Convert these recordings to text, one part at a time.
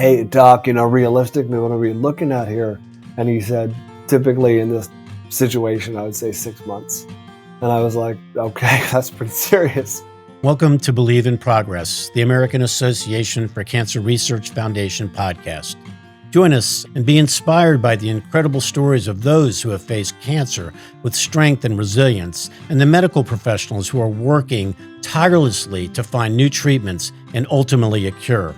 hey, doc, realistically, what are we looking at here? And he said, typically in this situation, I would say 6 months. And I was like, okay, that's pretty serious. Welcome to Believe in Progress, the American Association for Cancer Research Foundation podcast. Join us and be inspired by the incredible stories of those who have faced cancer with strength and resilience, and the medical professionals who are working tirelessly to find new treatments and ultimately a cure.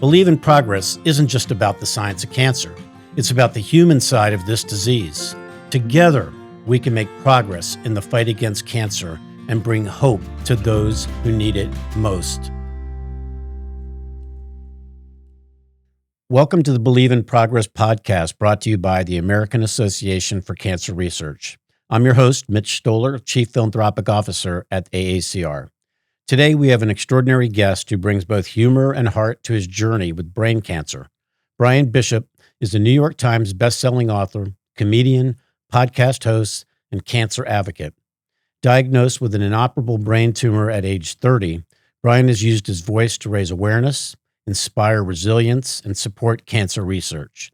Believe in Progress isn't just about the science of cancer. It's about the human side of this disease. Together, we can make progress in the fight against cancer and bring hope to those who need it most. Welcome to the Believe in Progress podcast, brought to you by the American Association for Cancer Research. I'm your host, Mitch Stoller, Chief Philanthropic Officer at AACR. Today, we have an extraordinary guest who brings both humor and heart to his journey with brain cancer. Bryan Bishop is a New York Times bestselling author, comedian, podcast host, and cancer advocate. Diagnosed with an inoperable brain tumor at age 30, Bryan has used his voice to raise awareness, inspire resilience, and support cancer research.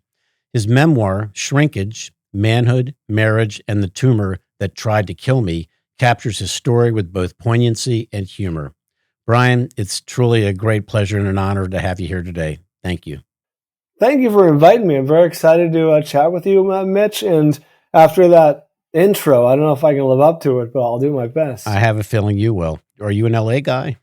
His memoir, Shrinkage, Manhood, Marriage, and the Tumor That Tried to Kill Me, captures his story with both poignancy and humor. Bryan, it's truly a great pleasure and an honor to have you here today. Thank you. Thank you for inviting me. I'm very excited to chat with you, Mitch. And after that intro, I don't know if I can live up to it, but I'll do my best. I have a feeling you will. Are you an LA guy?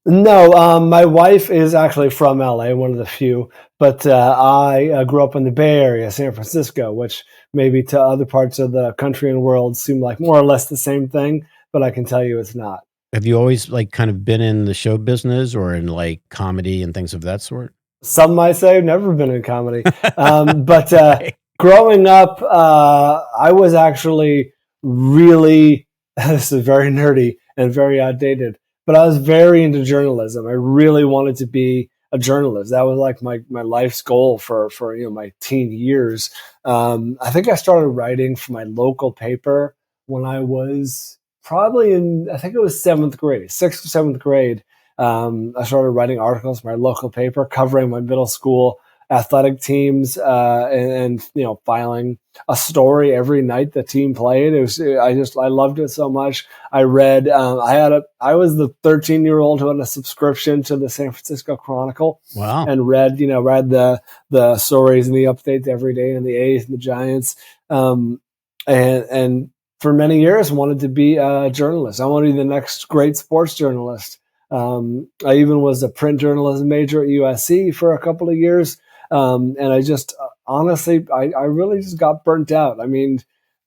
No, my wife is actually from LA, one of the few, but I grew up in the Bay Area, San Francisco, which maybe to other parts of the country and world seem like more or less the same thing, but I can tell you it's not. Have you always kind of been in the show business or in comedy and things of that sort? Some might say I've never been in comedy, but growing up, I was actually really, this is very nerdy and very outdated, but I was very into journalism. I really wanted to be a journalist. That was like my life's goal for my teen years. I think I started writing for my local paper when I was probably I think it was 7th grade, 6th or 7th grade. I started writing articles for my local paper covering my middle school athletic teams, and filing a story every night the team played. I loved it so much. I read, I was the 13-year-old who had a subscription to the San Francisco Chronicle. Wow. And read the stories and the updates every day and the A's and the Giants. And for many years wanted to be a journalist. I wanted to be the next great sports journalist. I even was a print journalism major at USC for a couple of years. And I just, honestly, I really just got burnt out. I mean,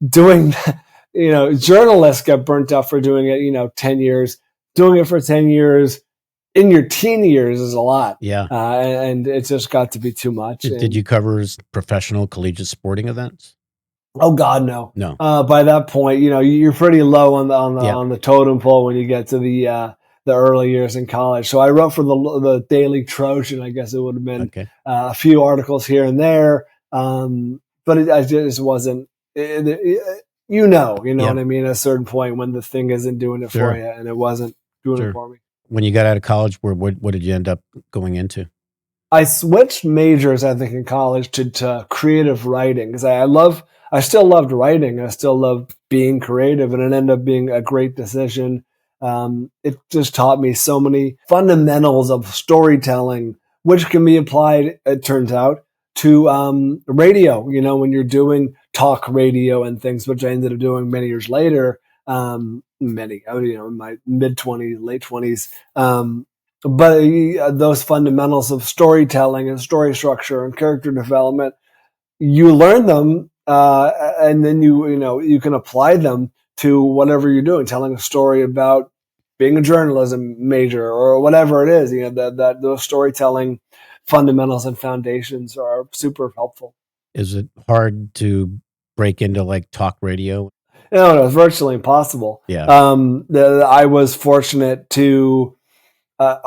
doing, journalists get burnt out for doing it, 10 years. Doing it for 10 years in your teen years is a lot. Yeah. And it just got to be too much. Did you cover professional collegiate sporting events? Oh God, no. No. By that point, you're pretty low on the totem pole when you get to the early years in college. So I wrote for the Daily Trojan, I guess it would have been, okay. A few articles here and there. But I just wasn't, what I mean? At a certain point when the thing isn't doing it Sure. for you, and it wasn't doing it for me. When you got out of college, what did you end up going into? I switched majors, I think, in college to creative writing because I still loved writing. I still loved being creative, and it ended up being a great decision. It just taught me so many fundamentals of storytelling, which can be applied, it turns out, to radio, when you're doing talk radio and things, which I ended up doing many years later, in my mid-20s, late 20s. But those fundamentals of storytelling and story structure and character development, you learn them, and then you can apply them to whatever you're doing, telling a story about being a journalism major or whatever it is. That those storytelling fundamentals and foundations are super helpful. Is it hard to break into talk radio? No, it's virtually impossible. Yeah. I was fortunate to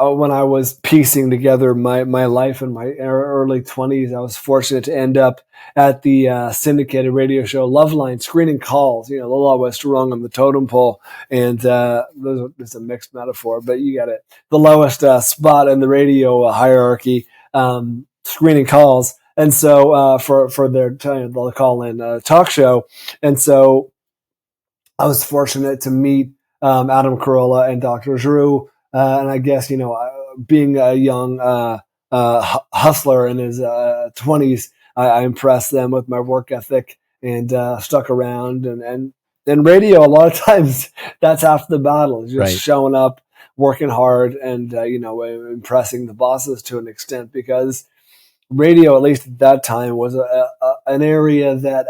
when I was piecing together my life in my early 20s, I was fortunate to end up at the syndicated radio show Loveline, screening calls, the lowest rung on the totem pole. And there's a mixed metaphor, but you get it. The lowest spot in the radio hierarchy. screening calls. And so for their they'll call in talk show. And so I was fortunate to meet Adam Carolla and Dr. Drew. And I guess, being a young hustler in his 20s, I impressed them with my work ethic and stuck around. And radio, a lot of times, that's half the battle, just Right. showing up, working hard, and impressing the bosses to an extent, because radio, at least at that time, was an area that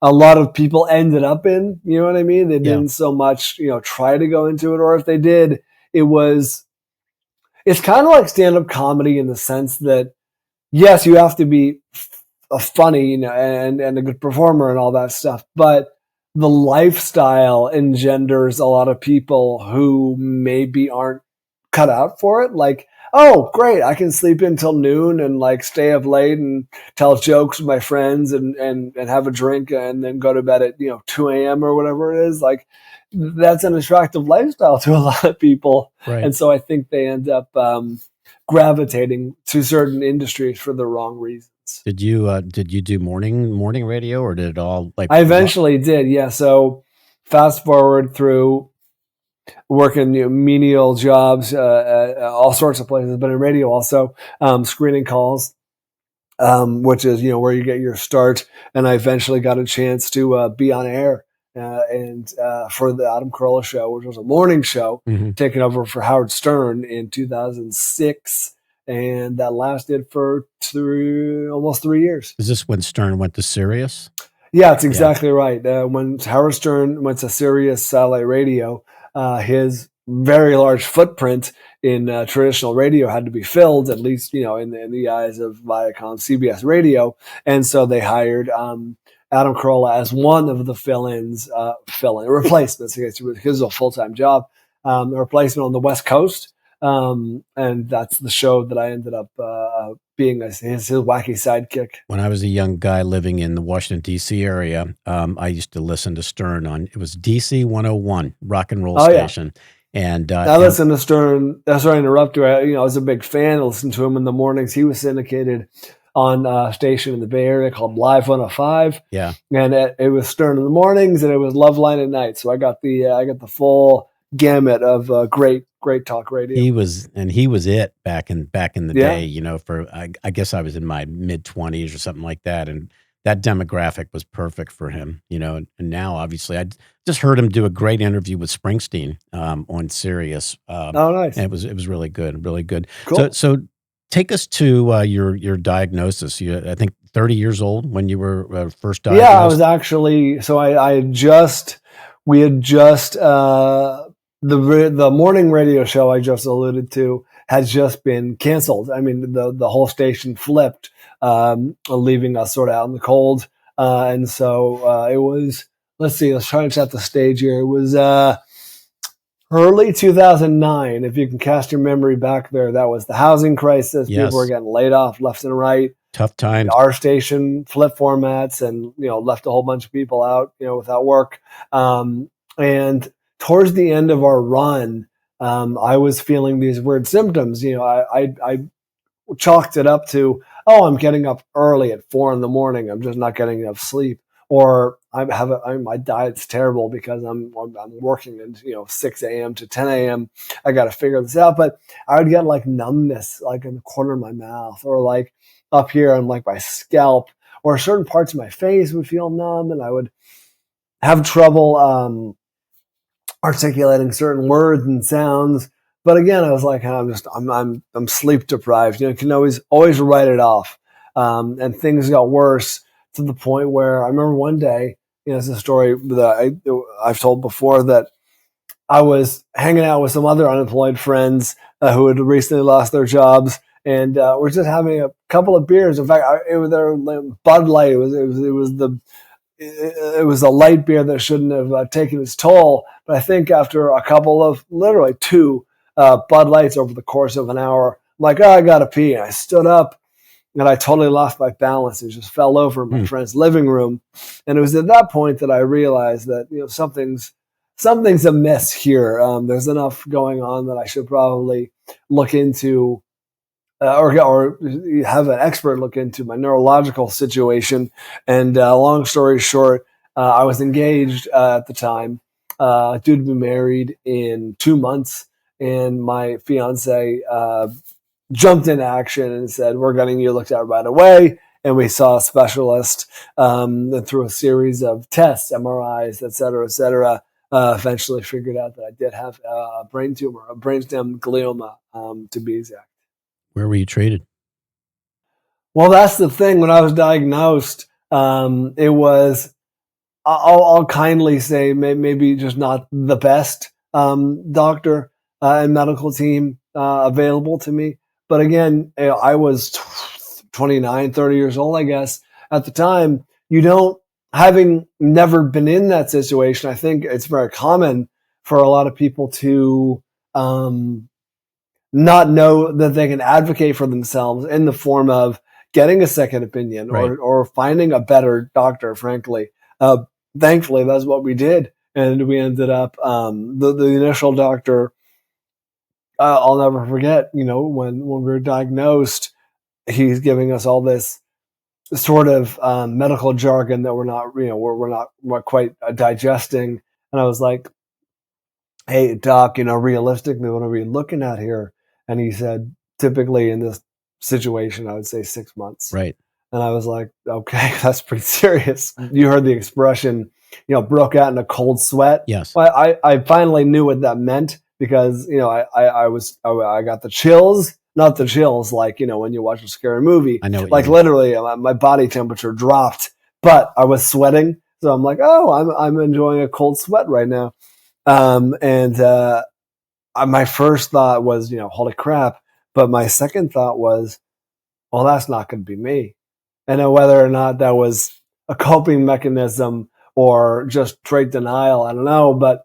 a lot of people ended up in. You know what I mean? They didn't so much try to go into it, or if they did, it's kind of like stand-up comedy in the sense that, yes, you have to be funny, and a good performer and all that stuff, but the lifestyle engenders a lot of people who maybe aren't cut out for it. Like, oh, great, I can sleep until noon and like stay up late and tell jokes with my friends and have a drink and then go to bed at 2 a.m. or whatever it is. Like, that's an attractive lifestyle to a lot of people. Right. And so I think they end up gravitating to certain industries for the wrong reasons. Did you do morning radio, or did it all like? I eventually did, yeah. So fast forward through working menial jobs, all sorts of places, but in radio also, screening calls, which is where you get your start. And I eventually got a chance to be on air and for the Adam Carolla show, which was a morning show, taking over for Howard Stern in 2006. And that lasted for almost 3 years. Is this when Stern went to Sirius? Yeah, it's exactly right. When Howard Stern went to Sirius satellite radio, his very large footprint in traditional radio had to be filled, at least in the eyes of Viacom, CBS Radio, and so they hired Adam Carolla as one of the replacements. Because it was a full-time job, a replacement on the West Coast. And that's the show that I ended up being his wacky sidekick. When I was a young guy living in the Washington, D.C. area, I used to listen to Stern on, it was DC 101, rock and roll station. Yeah. And I listened to Stern. That's why I interrupt you. I was a big fan. I listened to him in the mornings. He was syndicated on a station in the Bay Area called Live 105. Yeah. And it was Stern in the mornings, and it was Loveline at night. So I got the full gamut of great talk radio. He was it back in the day, for I guess I was in my mid-20s or something like that, and that demographic was perfect for him, and now obviously I just heard him do a great interview with Springsteen on Sirius. Oh, nice. And it was really good, really good. Cool. So take us to your diagnosis. I think 30 years old when you were first diagnosed. Yeah, I was actually, so we had just the morning radio show I just alluded to had just been canceled. I mean, the whole station flipped, leaving us sort of out in the cold. And so it was, let's try and set the stage here. It was early 2009. If you can cast your memory back there, that was the housing crisis. Yes. People were getting laid off left and right. Tough times. Our station flipped formats and, left a whole bunch of people out, without work. And towards the end of our run, I was feeling these weird symptoms. I chalked it up to, I'm getting up early at 4 a.m. I'm just not getting enough sleep, or my diet's terrible because I'm working in 6 a.m. to 10 a.m. I got to figure this out. But I would get like numbness, like in the corner of my mouth, or like up here on like my scalp, or certain parts of my face would feel numb, and I would have trouble articulating certain words and sounds. But again, I was like, I'm sleep deprived. You can always write it off. And things got worse to the point where I remember one day, it's a story that I've told before, that I was hanging out with some other unemployed friends who had recently lost their jobs, and we're just having a couple of beers. In fact, it was Bud Light. It was a light beer that shouldn't have taken its toll. But I think after a couple of, literally 2 Bud Lights over the course of an hour, I'm like, I got to pee. And I stood up and I totally lost my balance and just fell over in my friend's living room. And it was at that point that I realized that, something's amiss here. There's enough going on that I should probably look into or have an expert look into my neurological situation. And long story short, I was engaged at the time, due to be married in 2 months, and my fiance jumped into action and said, "We're getting you looked at right away." And we saw a specialist through a series of tests, MRIs, et cetera, eventually figured out that I did have a brain tumor, a brainstem glioma, to be exact. Where were you treated? Well, that's the thing. When I was diagnosed, it was, I'll kindly say, maybe just not the best doctor and medical team available to me. But again, I was 29, 30 years old, I guess, at the time. Having never been in that situation, I think it's very common for a lot of people to not know that they can advocate for themselves in the form of getting a second opinion, Right. or finding a better doctor, frankly. Thankfully, that's what we did. And we ended up, the initial doctor, I'll never forget, when we were diagnosed, he's giving us all this sort of medical jargon that we're not quite digesting. And I was like, "Hey, doc, realistically, what are we looking at here?" And he said, "Typically in this situation, I would say 6 months." Right. And I was like, "Okay, that's pretty serious." You heard the expression, broke out in a cold sweat. Yes. Well, I finally knew what that meant, because, I got the chills, not the chills like, when you watch a scary movie. I know what you Like mean. literally, my body temperature dropped, but I was sweating. So I'm like, oh, I'm enjoying a cold sweat right now. My first thought was, holy crap. But my second thought was, well, that's not going to be me. And whether or not that was a coping mechanism or just trait denial, I don't know. But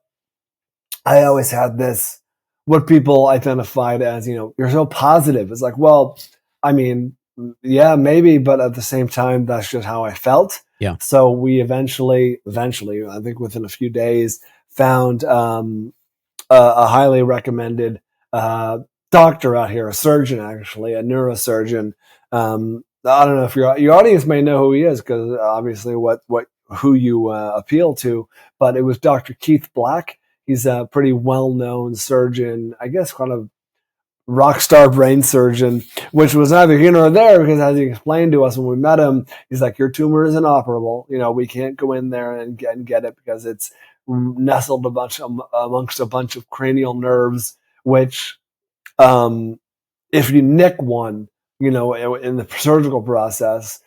I always had this, what people identified as, you're so positive. It's like, well, I mean, yeah, maybe, but at the same time, that's just how I felt. Yeah. So we eventually, I think within a few days, found a highly recommended doctor out here, a surgeon, actually, a neurosurgeon. I don't know if your audience may know who he is, because obviously who you appeal to, but it was Dr. Keith Black. He's a pretty well-known surgeon, I guess, kind of rock star brain surgeon, which was neither here nor there, because as he explained to us when we met him, he's like, "Your tumor is inoperable. We can't go in there and get it, because it's nestled amongst a bunch of cranial nerves, which, if you nick one, in the surgical process,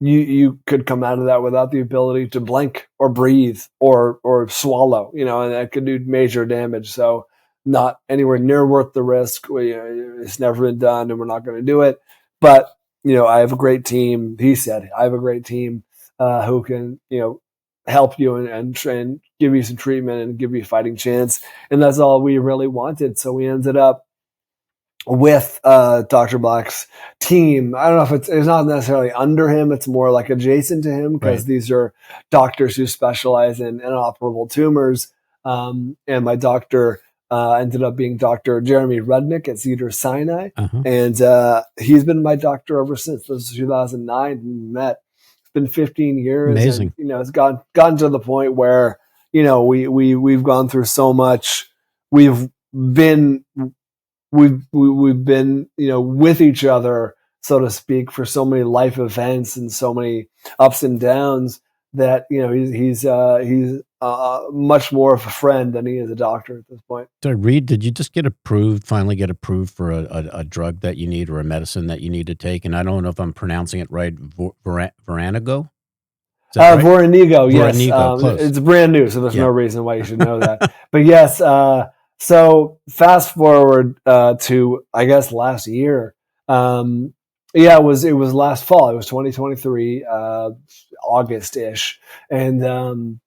you could come out of that without the ability to blink or breathe or swallow, and that could do major damage. So not anywhere near worth the risk. It's never been done, and we're not going to do it. But, I have a great team. He said, I have a great team who can, help you and give you some treatment and give you a fighting chance. And that's all we really wanted. So we ended up with Dr. Black's team. I don't know if it's not necessarily under him, it's more like adjacent to him, because these are doctors who specialize in inoperable tumors. And my doctor ended up being Dr. Jeremy Rudnick at Cedars-Sinai. Uh-huh. And he's been my doctor ever since. This was 2009 when we met. It's been 15 years. Amazing. And, it's gotten to the point where, we've gone through so much. We've been with each other, so to speak, for so many life events and so many ups and downs, that he's much more of a friend than he is a doctor at this point. So did you just finally get approved for a drug that you need, or a medicine that you need to take? And I don't know if I'm pronouncing it right. Voranigo? Right? Voranigo, yes. Close. It's brand new, so there's no reason why you should know that. But yes, so fast forward to, I guess, last year. It was last fall. It was 2023, August-ish. And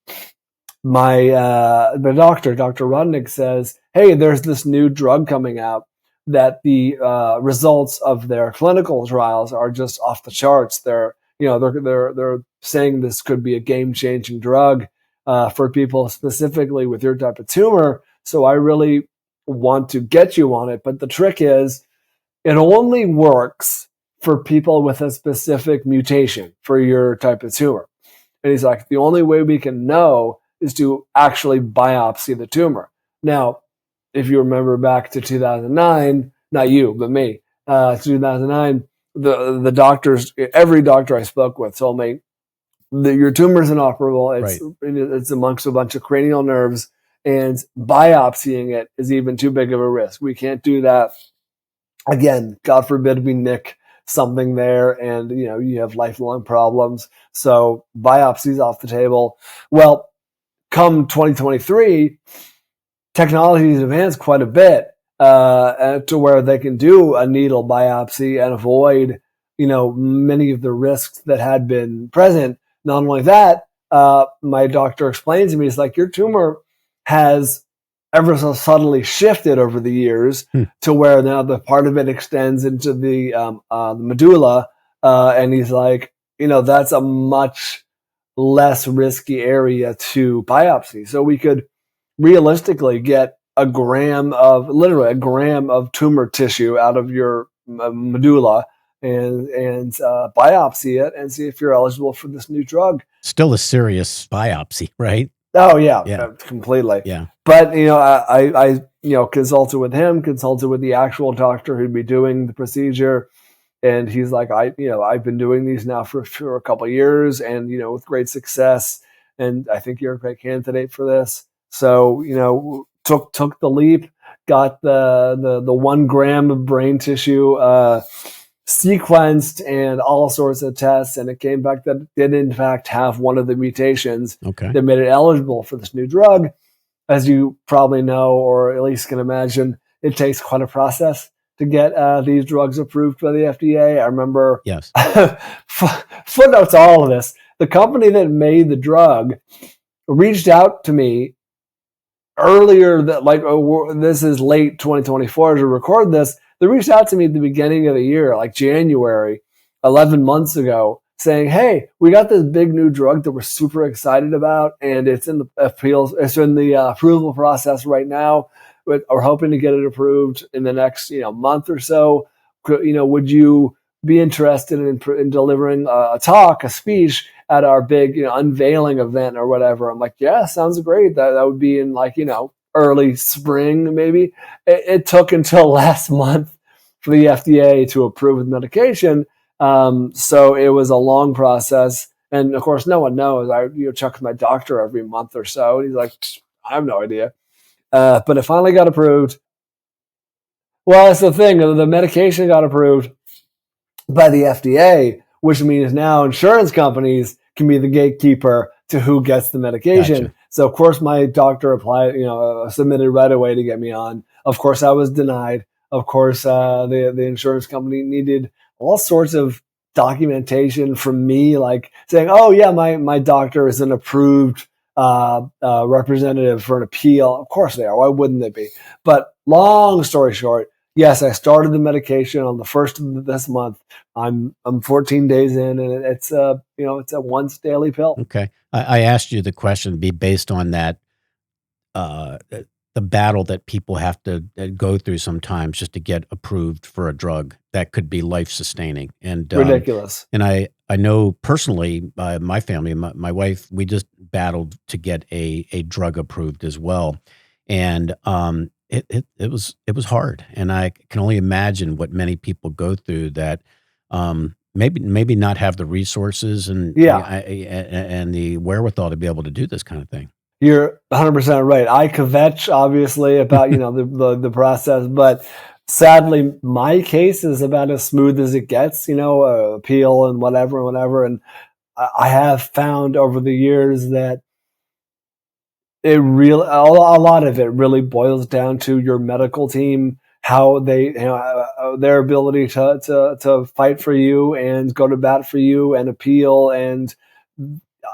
my doctor, Dr. Rudnick, says, "Hey, there's this new drug coming out that the results of their clinical trials are just off the charts. They're saying this could be a game-changing drug for people specifically with your type of tumor. So I really want to get you on it. But the trick is, it only works for people with a specific mutation for your type of tumor. And he's like, the only way we can know is to actually biopsy the tumor. Now, if you remember back to 2009, not you, but me, 2009, the doctors, every doctor I spoke with told me that your tumor is inoperable. It's amongst a bunch of cranial nerves, and biopsying it is even too big of a risk. We can't do that. Again, God forbid we nick something there and you have lifelong problems. So biopsy's off the table. Well, come 2023, technology has advanced quite a bit to where they can do a needle biopsy and avoid many of the risks that had been present. Not only that, my doctor explained to me, it's like your tumor has ever so subtly shifted over the years to where now the part of it extends into the medulla. And he's like, that's a much less risky area to biopsy. So we could realistically get literally a gram of tumor tissue out of your medulla and biopsy it and see if you're eligible for this new drug. Still a serious biopsy, right? Oh yeah, completely. Yeah. But I consulted with him, consulted with the actual doctor who'd be doing the procedure, and he's like, I've been doing these now for a couple of years, and with great success, and I think you're a great candidate for this. So took the leap, got the 1 gram of brain tissue sequenced and all sorts of tests, and it came back that it did in fact have one of the mutations that made it eligible for this new drug. As you probably know, or at least can imagine, it takes quite a process to get these drugs approved by the FDA. I remember footnote to all of this. The company that made the drug reached out to me earlier this is late 2024 to record this. They reached out to me at the beginning of the year, like January, 11 months ago, saying, hey, we got this big new drug that we're super excited about, and it's in the approval process right now. We're hoping to get it approved in the next month or so. Would you be interested in delivering a speech at our big unveiling event or whatever? I'm like, yeah, sounds great. That would be in early spring maybe. It took until last month for the FDA to approve the medication. So it was a long process. And of course, no one knows. I check with my doctor every month or so. And he's like, I have no idea. But it finally got approved. Well, that's the thing. The medication got approved by the FDA, which means now insurance companies can be the gatekeeper to who gets the medication. Gotcha. So of course my doctor submitted right away to get me on. Of course I was denied. Of course the insurance company needed all sorts of documentation from me, like saying, oh yeah, my doctor is an approved representative for an appeal. Of course they are. Why wouldn't they be? But long story short, yes, I started the medication on the 1st of this month. I'm 14 days in, and it's a once daily pill. Okay. I asked you the question be based on that, the battle that people have to go through sometimes just to get approved for a drug that could be life sustaining and ridiculous. And I know personally, my family, my wife, we just battled to get a drug approved as well, and it was hard, and I can only imagine what many people go through that maybe not have the resources and the wherewithal to be able to do this kind of thing. You're 100% right. I kvetch obviously about the process, but sadly my case is about as smooth as it gets. Appeal and whatever, and I have found over the years that a lot of it really boils down to your medical team, how they, their ability to fight for you and go to bat for you and appeal. And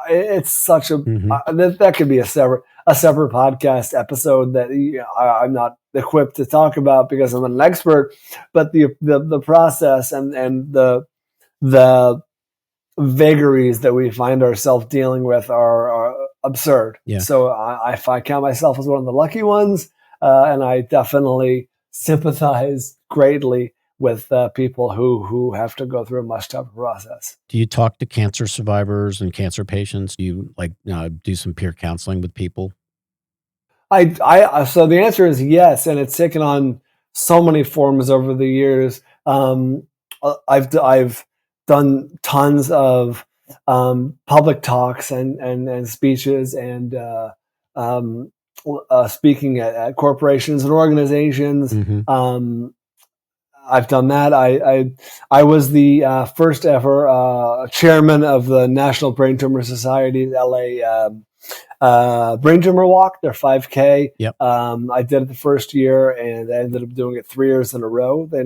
it's such a, that could be a separate podcast episode that I'm not equipped to talk about because I'm an expert, but the process and the vagaries that we find ourselves dealing with are absurd. Yeah. So I count myself as one of the lucky ones, and I definitely sympathize greatly with people who have to go through a much tougher process. Do you talk to cancer survivors and cancer patients? Do you do some peer counseling with people? So the answer is yes, and it's taken on so many forms over the years. I've done tons of public talks and speeches and speaking at corporations and organizations. Mm-hmm. I've done that. I was the first ever chairman of the National Brain Tumor Society's LA Brain Tumor Walk, their 5K. Yep. I did it the first year, and I ended up doing it 3 years in a row. They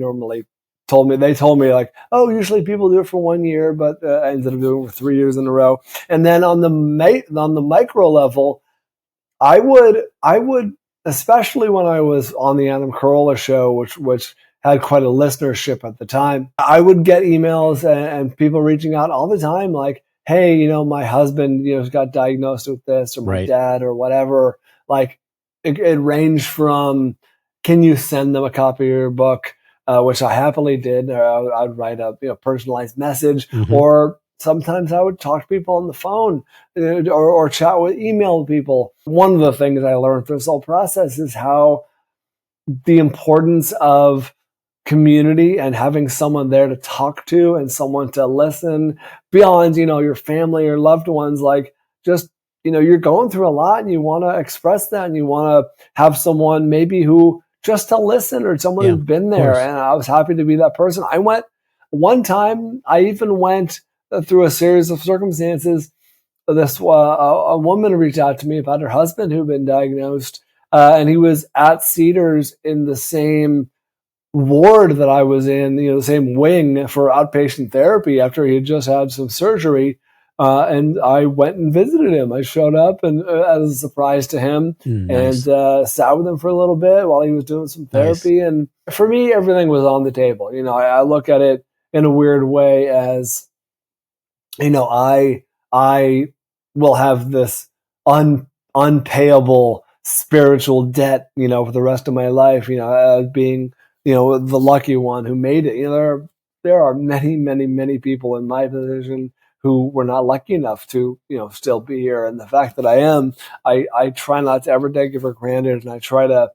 told me like, oh, usually people do it for 1 year, but I ended up doing it for 3 years in a row. And then on the micro level, I would, especially when I was on the Carolla show, which had quite a listenership at the time, I would get emails and people reaching out all the time, like, hey, my husband, got diagnosed with this, or my dad, or whatever. Like, it ranged from, can you send them a copy of your book, which I happily did. I'd write a personalized message, mm-hmm. or sometimes I would talk to people on the phone or chat with email people. One of the things I learned through this whole process is how the importance of community and having someone there to talk to and someone to listen beyond, your family or loved ones. Like, just, you're going through a lot and you want to express that, and you want to have someone maybe who just to listen, or someone who's been there. And I was happy to be that person. I even went through a series of circumstances. A woman reached out to me about her husband who'd been diagnosed, and he was at Cedars in the same ward that I was in, the same wing for outpatient therapy after he had just had some surgery. And I went and visited him. I showed up and as a surprise to him, nice. and sat with him for a little bit while he was doing some therapy. Nice. And for me, everything was on the table. I look at it in a weird way as, I will have this unpayable spiritual debt, for the rest of my life, being, the lucky one who made it. There are many, many, many people in my position who were not lucky enough to, still be here. And the fact that I am, I try not to ever take it for granted, and I try to,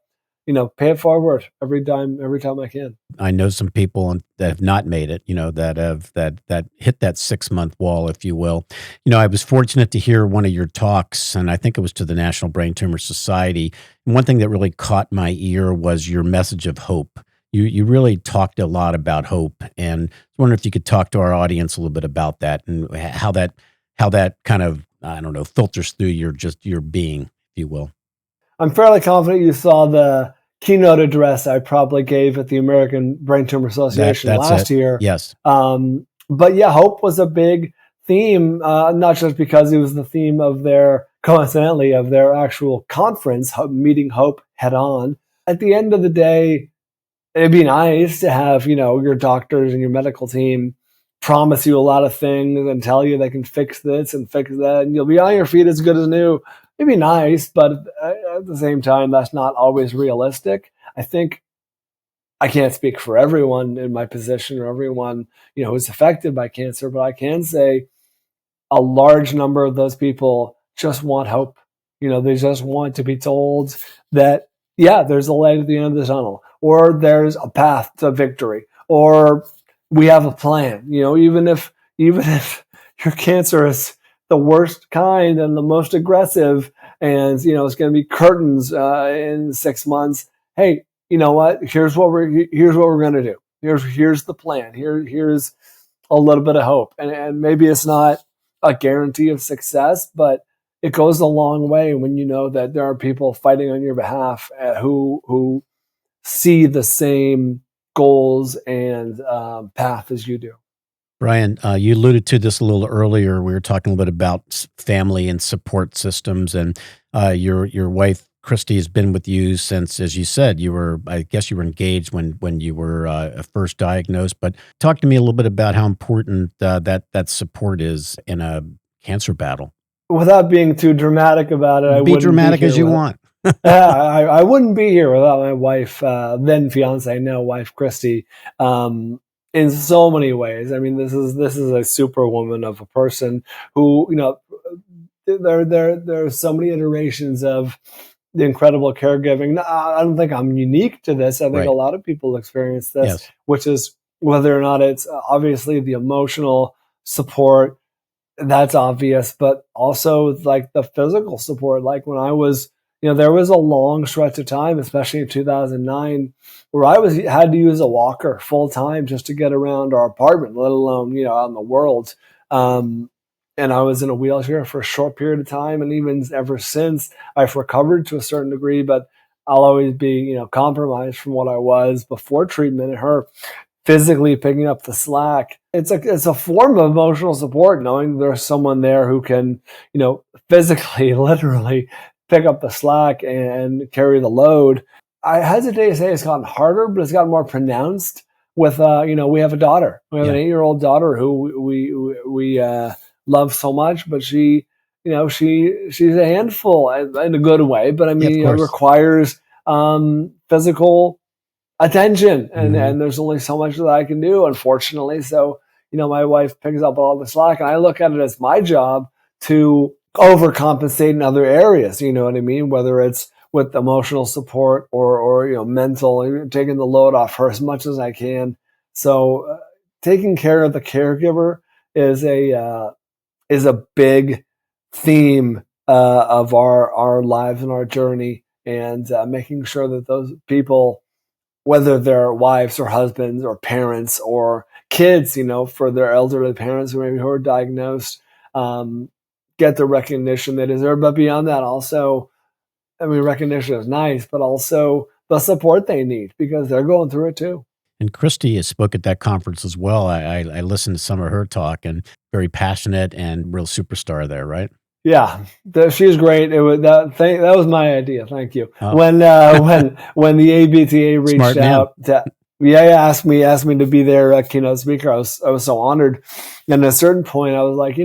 pay it forward every time I can. I know some people that have not made it, that hit that 6-month wall, if you will. I was fortunate to hear one of your talks, and I think it was to the National Brain Tumor Society. And one thing that really caught my ear was your message of hope. You really talked a lot about hope, and I was wondering if you could talk to our audience a little bit about that, and how that kind of, I don't know, filters through your being, if you will. I'm fairly confident you saw the keynote address I probably gave at the American Brain Tumor Association last year. Yes. But yeah, hope was a big theme, not just because it was the theme of coincidentally, of their actual conference, Meeting Hope Head On. At the end of the day, it'd be nice to have, your doctors and your medical team promise you a lot of things and tell you they can fix this and fix that, and you'll be on your feet as good as new. It'd be nice, but at the same time, that's not always realistic. I think I can't speak for everyone in my position or everyone, who's affected by cancer, but I can say a large number of those people just want hope. They just want to be told that, yeah, there's a light at the end of the tunnel, or there's a path to victory, or we have a plan. Even if your cancer is the worst kind and the most aggressive, and it's going to be curtains in 6 months. Hey, you know what? Here's what we're going to do. Here's the plan. Here's a little bit of hope, and maybe it's not a guarantee of success, but it goes a long way when you know that there are people fighting on your behalf who see the same goals and path as you do. Bryan, you alluded to this a little earlier. We were talking a little bit about family and support systems, and your wife Christy has been with you since, as you said, I guess you were engaged when you were first diagnosed. But talk to me a little bit about how important that support is in a cancer battle. Without being too dramatic about it, Be dramatic as you want. I wouldn't be here without my wife, then fiance, now wife, Christy. In so many ways. I mean, this is a superwoman of a person who, there's so many iterations of the incredible caregiving. I don't think I'm unique to this. I think Right. a lot of people experience this, Yes. which is whether or not it's obviously the emotional support, that's obvious, but also like the physical support. Like when I was, there was a long stretch of time, especially in 2009, where had to use a walker full time just to get around our apartment, let alone, out in the world. And I was in a wheelchair for a short period of time. And even ever since, I've recovered to a certain degree, but I'll always be, compromised from what I was before treatment. And her physically picking up the slack, it's a form of emotional support, knowing there's someone there who can, physically, literally pick up the slack and carry the load. I hesitate to say it's gotten harder, but it's gotten more pronounced with, we have a daughter. We have an 8-year-old daughter who we love so much, but she's a handful in a good way, but I mean, it requires physical attention, and there's only so much that I can do, unfortunately. So, my wife picks up all the slack, and I look at it as my job to overcompensate in other areas. You know what I mean? Whether it's with emotional support or mental, taking the load off her as much as I can. So, taking care of the caregiver is a big theme of our lives and our journey, and making sure that those people, whether they're wives or husbands or parents or kids, for their elderly parents who are diagnosed, get the recognition they deserve. But beyond that, also, I mean, recognition is nice, but also the support they need, because they're going through it too. And Christy spoke at that conference as well. I listened to some of her talk, and very passionate and real superstar there, right? Yeah, she's great. It was that was my idea. Thank you. Oh. When the ABTA reached out to asked me to be their keynote speaker, I was so honored. And at a certain point, I was like,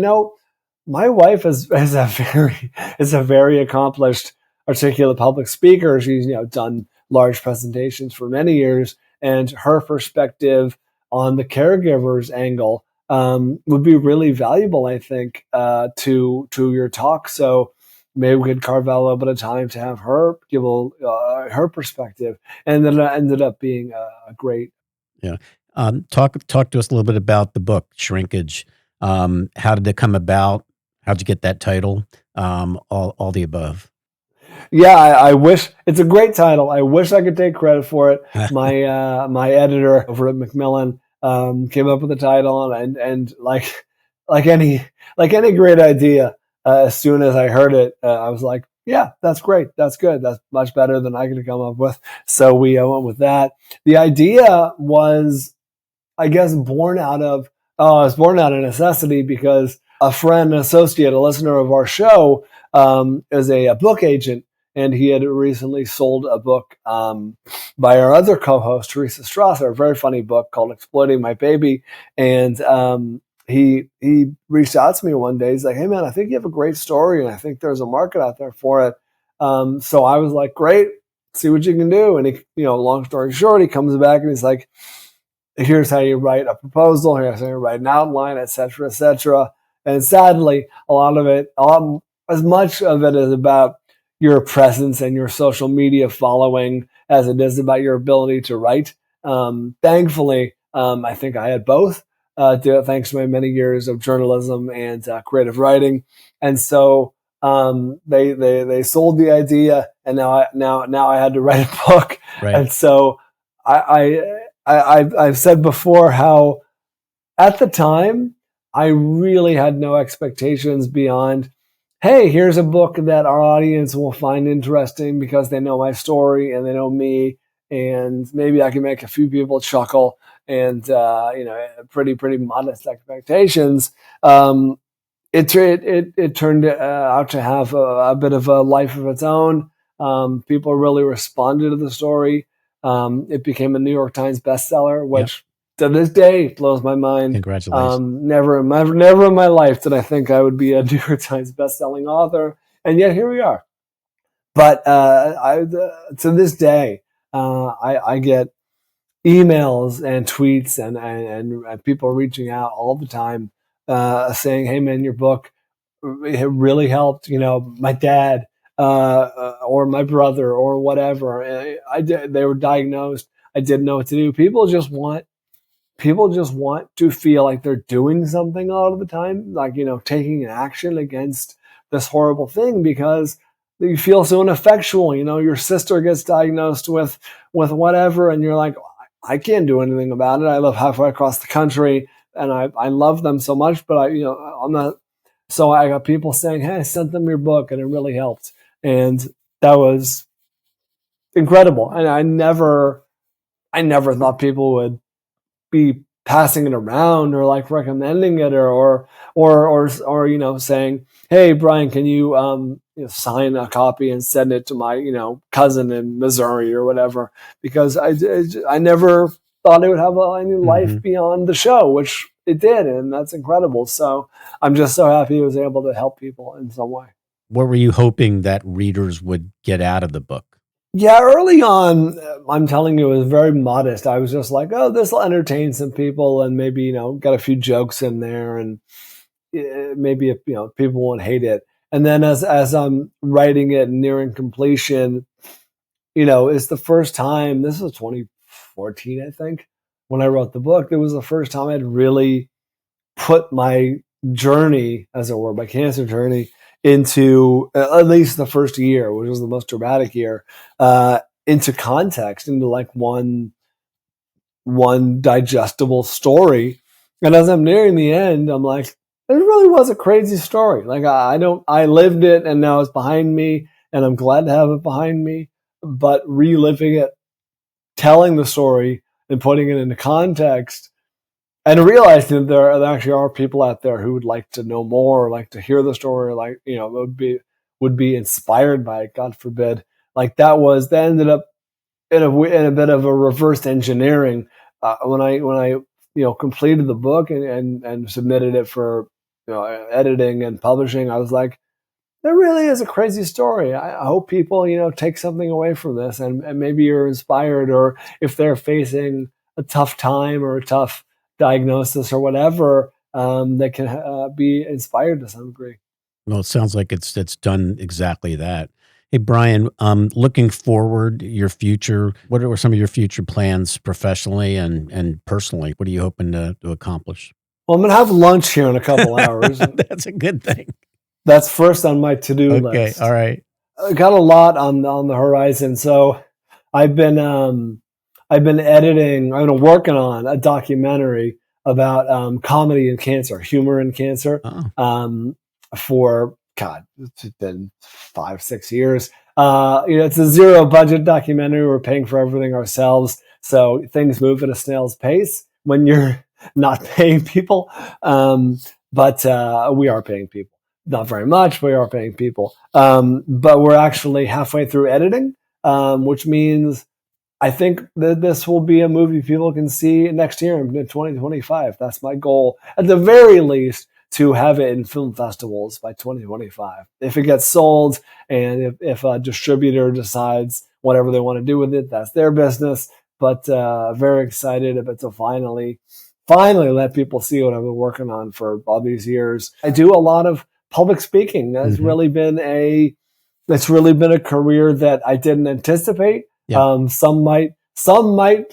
my wife is a very accomplished, articulate public speaker. She's done large presentations for many years, and her perspective on the caregiver's angle would be really valuable, I think, to your talk. So maybe we could carve out a little bit of time to have her give her perspective, and then it ended up being a great. Yeah. Talk to us a little bit about the book Shrinkage. How did it come about? How'd you get that title? All the above. Yeah, I wish it's a great title. I wish I could take credit for it. My editor over at Macmillan came up with the title, and like any great idea, as soon as I heard it, I was like, yeah, that's great, that's good, that's much better than I could have come up with. So we went with that. The idea was, I guess, born out of necessity, because a friend, an associate, a listener of our show, is a book agent, and he had recently sold a book by our other co-host, Teresa Strasser, a very funny book called Exploiting My Baby. And he reached out to me one day. He's like, hey, man, I think you have a great story, and I think there's a market out there for it. So I was like, great, see what you can do. And he, long story short, he comes back and he's like, here's how you write a proposal, here's how you write an outline, et cetera, et cetera. And sadly, a lot of it, as much of it is about your presence and your social media following as it is about your ability to write. Thankfully, I think I had both, thanks to my many years of journalism and creative writing. And so they sold the idea, and now I had to write a book. Right. And so I've said before how at the time I really had no expectations beyond, hey, here's a book that our audience will find interesting because they know my story and they know me, and maybe I can make a few people chuckle, and pretty modest expectations. It turned out to have a bit of a life of its own. People really responded to the story. It became a New York Times bestseller, which to this day blows my mind. Congratulations. Never in my life did I think I would be a New York Times bestselling author, and yet here we are. But to this day, I get emails and tweets and people reaching out all the time, saying, "Hey man, your book, it really helped, my dad, or my brother or whatever. They were diagnosed. I didn't know what to do." People just want to feel like they're doing something a lot of the time, like, taking action against this horrible thing, because you feel so ineffectual. Your sister gets diagnosed with whatever, and you're like, I can't do anything about it. I live halfway across the country, and I love them so much, but I'm not. So I got people saying, "Hey, I sent them your book, and it really helped," and that was incredible. And I never thought people would be passing it around or like recommending it, or saying, "Hey Bryan, can you sign a copy and send it to my cousin in Missouri or whatever," because I never thought it would have any life beyond the show, which it did, and that's incredible. So I'm just so happy I was able to help people in some way. What were you hoping that readers would get out of the book? Yeah, early on, I'm telling you, it was very modest. I was just like, "Oh, this will entertain some people, and maybe got a few jokes in there, and maybe people won't hate it." And then as I'm writing it and nearing completion, it's the first time. This was 2014, I think, when I wrote the book. It was the first time I'd really put my journey, as it were, my cancer journey, into at least the first year, which was the most dramatic year, into context, into like one digestible story. And as I'm nearing the end, I'm like, it really was a crazy story. Like I lived it, and now it's behind me, and I'm glad to have it behind me. But reliving it, telling the story, and putting it into context, and realizing that there actually are people out there who would like to know more, like to hear the story, like would be inspired by it. God forbid. Like that ended up in a bit of a reverse engineering, when I completed the book and submitted it for editing and publishing. I was like, there really is a crazy story. I hope people take something away from this, and maybe you're inspired, or if they're facing a tough time or a tough diagnosis or whatever, they can be inspired to some degree. Well, it sounds like it's done exactly that. Hey, Bryan, looking forward, your future, what are some of your future plans professionally and personally? What are you hoping to accomplish? Well, I'm gonna have lunch here in a couple hours. That's a good thing. That's first on my to-do Okay, list. all right. I got a lot on the horizon, so I've been editing. I've been working on a documentary about comedy and cancer, humor and cancer, Oh. for God, it's been 5-6 years. It's a zero budget documentary. We're paying for everything ourselves, so things move at a snail's pace when you're not paying people. But we are paying people. Not very much, but we are paying people. But we're actually halfway through editing, which means I think that this will be a movie people can see next year in 2025. That's my goal, at the very least, to have it in film festivals by 2025. If it gets sold, and if a distributor decides whatever they want to do with it, that's their business. But very excited about to finally let people see what I've been working on for all these years. I do a lot of public speaking. It's really been a career that I didn't anticipate. Yeah. Some might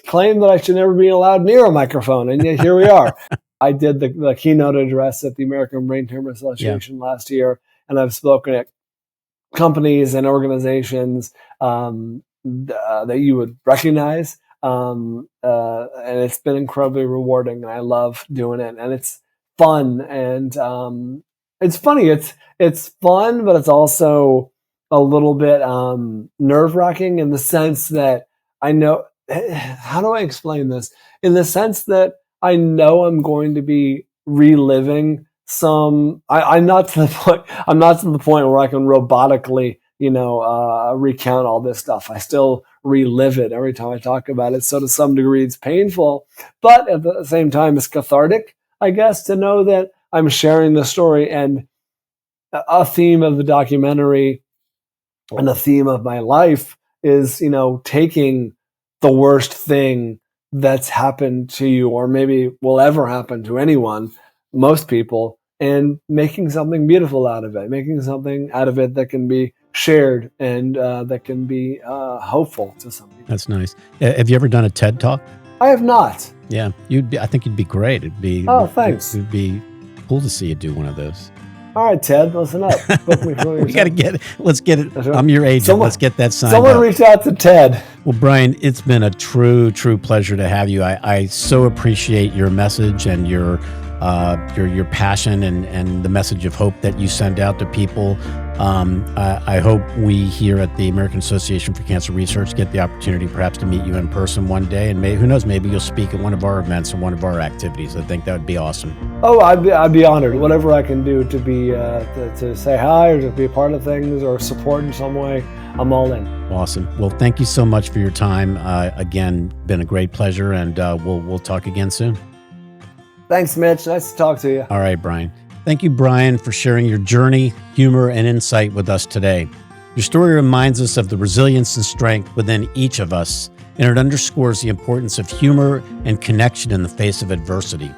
claim that I should never be allowed near a microphone, and yet here we are. I did the keynote address at the American Brain Tumor Association last year, and I've spoken at companies and organizations that you would recognize, and it's been incredibly rewarding, and I love doing it, and it's fun, and it's funny. It's fun, but it's also a little bit nerve-wracking, in the sense that I know, how do I explain this? In the sense that I know I'm going to be reliving some. I'm not to the point. I'm not to the point where I can robotically, recount all this stuff. I still relive it every time I talk about it. So to some degree, it's painful, but at the same time, it's cathartic, I guess, to know that I'm sharing the story. And a theme of the documentary And the theme of my life is, taking the worst thing that's happened to you, or maybe will ever happen to anyone, most people, and making something beautiful out of it, making something out of it that can be shared and that can be hopeful to some people. That's nice. Have you ever done a TED Talk? I have not. Yeah, I think you'd be great. Thanks. It'd be cool to see you do one of those. All right, Ted, listen up. Book me for We got to get it. Let's get it. I'm your agent. Let's get that signed Someone up. reach out to Ted. Well, Bryan, it's been a true pleasure to have you. I so appreciate your message and your passion and the message of hope that you send out to people. I hope we here at the American Association for Cancer Research get the opportunity perhaps to meet you in person one day, and who knows, maybe you'll speak at one of our events and one of our activities. I think that would be awesome. Oh, I'd be honored. Whatever I can do to be to say hi or to be a part of things or support in some way, I'm all in. Awesome. Well, thank you so much for your time. Again, been a great pleasure, and we'll talk again soon. Thanks, Mitch. Nice to talk to you. All right, Bryan. Thank you, Bryan, for sharing your journey, humor, and insight with us today. Your story reminds us of the resilience and strength within each of us, and it underscores the importance of humor and connection in the face of adversity.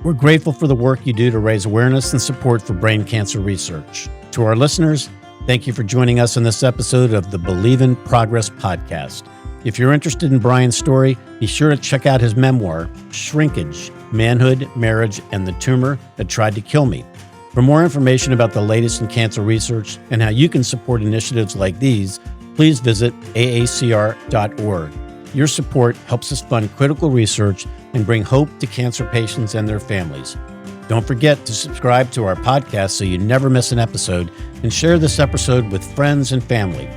We're grateful for the work you do to raise awareness and support for brain cancer research. To our listeners, thank you for joining us in this episode of the Believe in Progress podcast. If you're interested in Bryan's story, be sure to check out his memoir, Shrinkage, Manhood, Marriage, and the Tumor That Tried to Kill Me. For more information about the latest in cancer research and how you can support initiatives like these, please visit AACR.org. Your support helps us fund critical research and bring hope to cancer patients and their families. Don't forget to subscribe to our podcast so you never miss an episode, and share this episode with friends and family.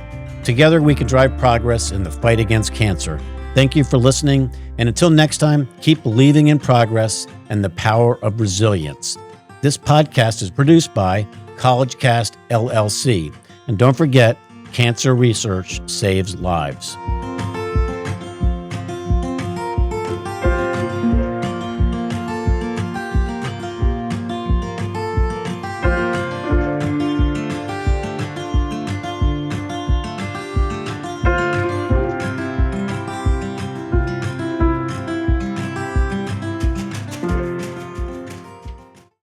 Together, we can drive progress in the fight against cancer. Thank you for listening, and until next time, keep believing in progress and the power of resilience. This podcast is produced by CollegeCast LLC. And don't forget, cancer research saves lives.